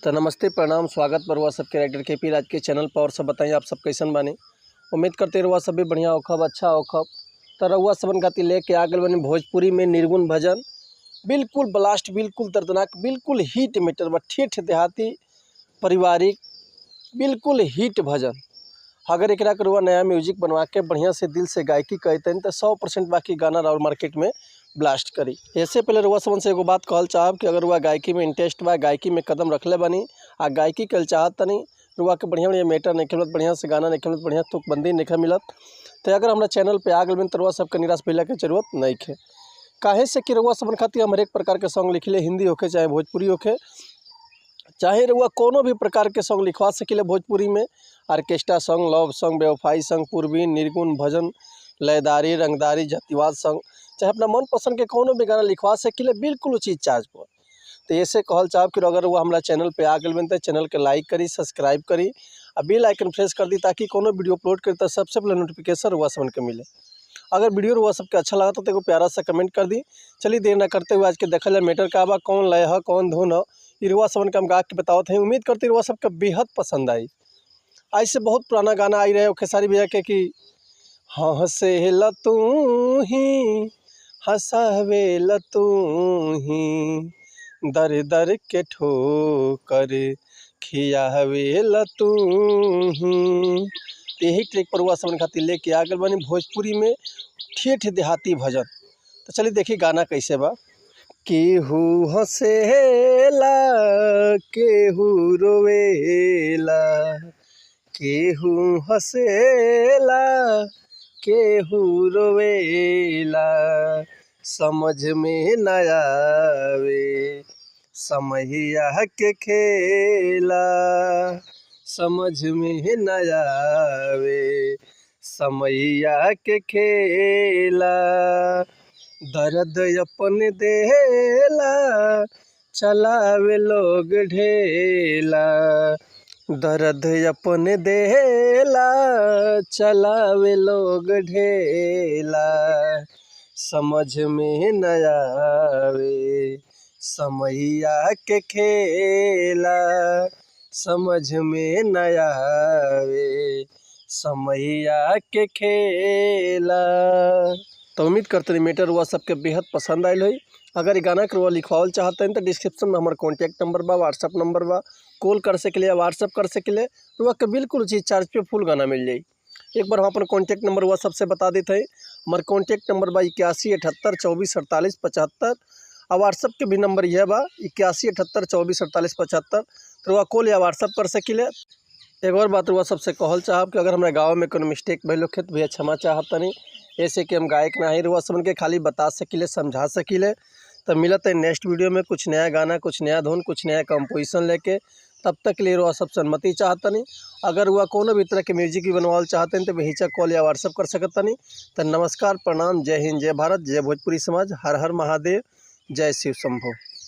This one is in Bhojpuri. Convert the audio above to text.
तो नमस्ते प्रणाम स्वागत बरुआ सबके राइटर के पी राज के चैनल पर। और सब बताइए आप सब कैसन बानी। उम्मीद करते रहुआ सब भी बढ़िया होखब अच्छा होखब। तो रहुआ सबन खातिर लेके आ गए बनी भोजपुरी में निर्गुण भजन। बिल्कुल ब्लास्ट, बिल्कुल दर्दनाक, बिल्कुल हिट मीटर बा, ठेठ देहाती पारिवारिक बिल्कुल हिट भजन। अगर एक रहुआ नया म्यूजिक बनवा के बढ़िया से दिल से गायकी कहते हैं तो 100% बाकी गाना और मार्केट में ब्लास्ट करी। ऐसे पहले रुआ समन से एगो बात कहल चाहब कि अगर रुआ गायकी में इंटरेस्ट बा, गायकी में कदम रखले बानी आ गायकी कल चाहत तनी, रुआ के बढ़िया बढ़िया मेटर नहीं मिलत, बढ़िया से गाना नहीं मिलत, बढ़िया तुकबंदी नहीं मिलत, तो अगर हमारा चैनल पे आ गए बन तो रुआ सबके निराश भइला के जरूरत नहीं है। काहे से कि रुआ सबन खातिर हम हर एक प्रकार के सॉन्ग लिखिले, हिंदी होके चाहे भोजपुरी होके, चाहे रुआ कोनो भी प्रकार के सॉन्ग लिखवा सकिले। भोजपुरी में ऑर्केस्ट्रा सॉन्ग, लव सॉन्ग, बेवफाई सॉन्ग, पूर्वी, निर्गुण भजन, लयदारी, रंगदारी, जातिवाद सॉन्ग, चाहे अपना मन पसंद के कोनो भी गाना लिखवा सकिले बिल्कुल उचित चार्ज पर। तो ऐसे कहल चाहब कि अगर वो हमारा चैनल पे आ गए बन तो चैनल के लाइक करी, सब्सक्राइब करी और बेल आइकन प्रेस कर दी ताकि कोनो वीडियो अपलोड करी तो सबसे पहले नोटिफिकेशन रुआ सबन के मिले। अगर वीडियो रुआ सबके अच्छा लगा तो एगो प्यारा सा कमेंट कर दी। चलिए देर ना करते हुए आज के देखल मैटर का बा, कौन लय है कौन धुन है, ये रुआ सबन के हम गा के बतावत हैं। उम्मीद करते रुआ सबके बेहद पसंद आई। आज से बहुत पुराना गाना आई रहे खेसारी भैया के कि हंसेला तू ही हंसावेला तू ही, दर दर के ठोकर खियावेला तू ही। यही ट्रैक पर हुआ सबन खातिर लेके आ गए बनी भोजपुरी में ठेठ देहाती भजन। तो चलिए देखिए गाना कैसे बा। केहू हंसेला केहू रोवेला, केहू हंसेला केहू रोवेला, समझ में न आवे समैया के खेला, समझ में न आवे समैया के खेला। दर्द अपन देला चलावे लोग ढेला, दर्द अपन देला चलावे लोग ढेला, समझ में न आवे समैया के खेला, समझ में न आवे समैया के खेला। तो उम्मीद करते हैं मैटर हुआ सबके बेहद पसंद आयल हुई। अगर ये गाना के रुआ लिखवाल चाहते हैं तो डिस्क्रिप्शन में हमारा कॉन्टैक्ट नंबर बा, व्हाट्सअप नंबर बा, कॉल कर सके व्हाट्सअप कर सके रुआ के बिल्कुल उचित चार्ज पे फुल गाना मिल जाए। एक बार हम अपन कॉन्टैक्ट नंबर हुआ सबसे बता देते हैं। हमारा कॉन्टैक्ट नंबर बा 8178244875 और व्हाट्सअप के भी नंबर यह बा 8178244875। तो रुआ कॉल या व्हाट्सअप कर सके। एक और बात रुआ सबसे कहल चाहब कि अगर हमारे गाँव में कोनो मिस्टेक भइल होखे तो भैया क्षमा चाहत तनी। ऐसे कि हम गायक ना ही रुआ सबन के खाली बता सकिले, समझा सकिले। तो मिलते हैं नेक्स्ट वीडियो में कुछ नया गाना, कुछ नया धुन, कुछ नया कंपोजिशन लेके। तब तक के लिए रुआ सब सम्मति चाहतनी। अगर हुआ कोनो भी तरह के म्यूजिक भी बनवाल चाहते हैं तो बेहिचक कॉल या व्हाट्सअप कर सकतनी। तो नमस्कार प्रणाम, जय हिंद, जय भारत, जय भोजपुरी समाज, हर हर महादेव, जय शिव शंभो।